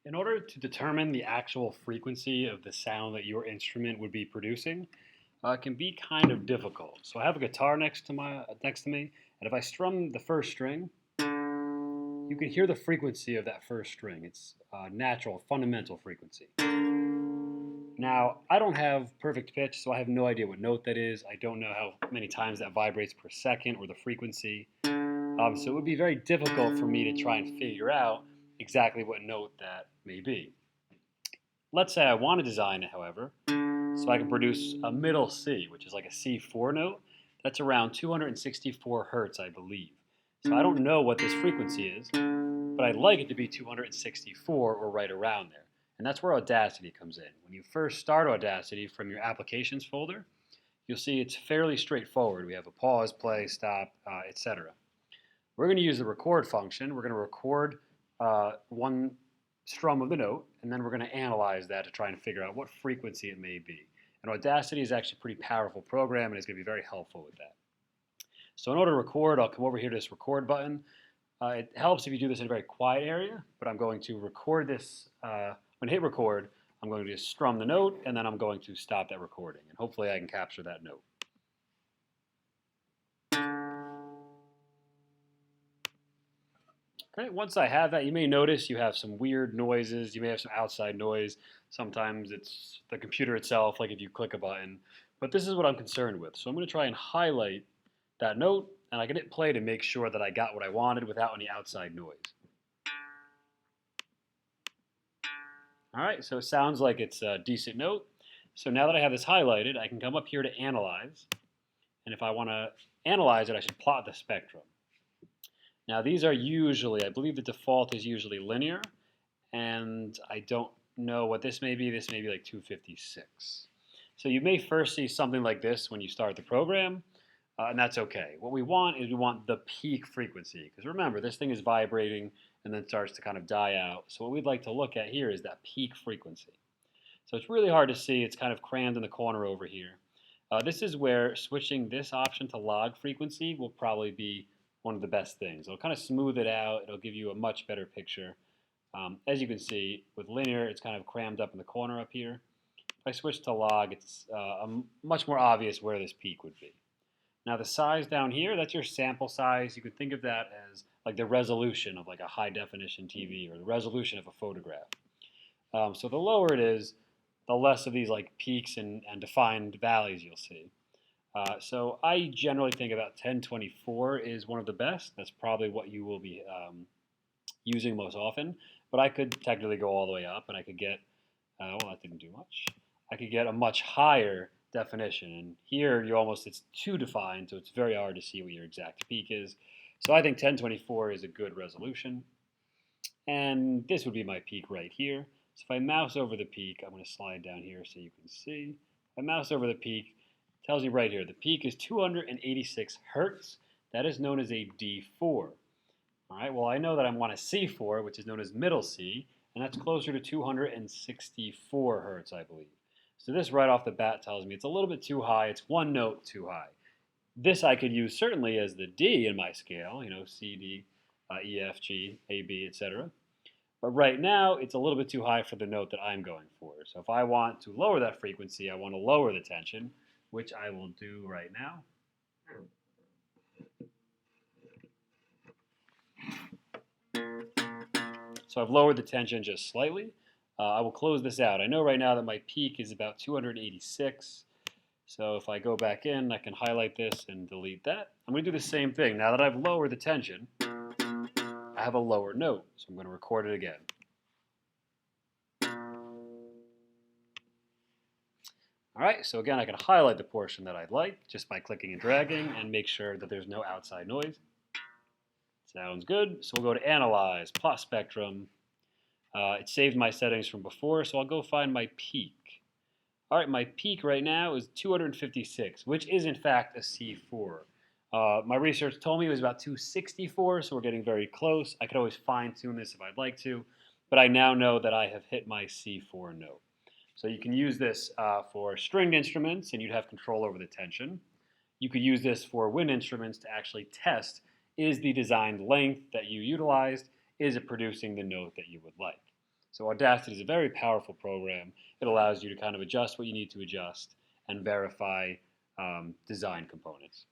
In order to determine the actual frequency of the sound that your instrument would be producing, it can be kind of difficult. So I have a guitar next to me, and if I strum the first string, you can hear the frequency of that first string. It's natural, fundamental frequency. Now, I don't have perfect pitch, so I have no idea what note that is. I don't know how many times that vibrates per second or the frequency. So it would be very difficult for me to try and figure out exactly what note that may be. Let's say I want to design it, however, so I can produce a middle C, which is like a C4 note. That's around 264 hertz, I believe. So I don't know what this frequency is, but I'd like it to be 264 or right around there. And that's where Audacity comes in. When you first start Audacity from your applications folder, you'll see it's fairly straightforward. We have a pause, play, stop, etc. We're going to use the record function. We're going to record one strum of the note, and then we're going to analyze that to try and figure out what frequency it may be. And Audacity is actually a pretty powerful program, and it's going to be very helpful with that. So in order to record, I'll come over here to this record button. It helps if you do this in a very quiet area, but I'm going to record this. When I hit record, I'm going to just strum the note, and then I'm going to stop that recording. And hopefully I can capture that note. Okay, once I have that, you may notice you have some weird noises. You may have some outside noise. Sometimes it's the computer itself, like if you click a button. But this is what I'm concerned with. So I'm going to try and highlight that note, and I can hit play to make sure that I got what I wanted without any outside noise. All right, so it sounds like it's a decent note. So now that I have this highlighted, I can come up here to analyze. And if I want to analyze it, I should plot the spectrum. Now these are usually, I believe the default is usually linear, and I don't know what this may be. This may be like 256. So you may first see something like this when you start the program, and that's okay. What we want is we want the peak frequency, because remember, this thing is vibrating and then starts to kind of die out. So what we'd like to look at here is that peak frequency. So it's really hard to see. It's kind of crammed in the corner over here. This is where switching this option to log frequency will probably be one of the best things. It'll kind of smooth it out. It'll give you a much better picture. As you can see, with linear, it's kind of crammed up in the corner up here. If I switch to log, it's much more obvious where this peak would be. Now the size down here, that's your sample size. You could think of that as like the resolution of like a high definition TV or the resolution of a photograph. So the lower it is, the less of these like peaks and defined valleys you'll see. So I generally think about 1024 is one of the best. That's probably what you will be using most often. But I could technically go all the way up, and I could get, well, that didn't do much. I could get a much higher definition. And here, it's too defined, so it's very hard to see what your exact peak is. So I think 1024 is a good resolution. And this would be my peak right here. So if I mouse over the peak, I'm going to slide down here so you can see. If I mouse over the peak, tells you right here, the peak is 286 hertz. That is known as a D4. All right, well, I know that I want a C4, which is known as middle C, and that's closer to 264 hertz, I believe. So this right off the bat tells me it's a little bit too high. It's one note too high. This I could use certainly as the D in my scale, C, D, E, F, G, A, B, etc. But right now, it's a little bit too high for the note that I'm going for. So if I want to lower that frequency, I want to lower the tension, which I will do right now. So I've lowered the tension just slightly. I will close this out. I know right now that my peak is about 286. So if I go back in, I can highlight this and delete that. I'm going to do the same thing. Now that I've lowered the tension, I have a lower note. So I'm going to record it again. All right, so again, I can highlight the portion that I'd like just by clicking and dragging and make sure that there's no outside noise. Sounds good. So we'll go to Analyze, Plot Spectrum. It saved my settings from before, so I'll go find my peak. All right, my peak right now is 256, which is in fact a C4. My research told me it was about 264, so we're getting very close. I could always fine-tune this if I'd like to, but I now know that I have hit my C4 note. So you can use this for stringed instruments, and you'd have control over the tension. You could use this for wind instruments to actually test, is the designed length that you utilized, is it producing the note that you would like? So Audacity is a very powerful program. It allows you to kind of adjust what you need to adjust and verify design components.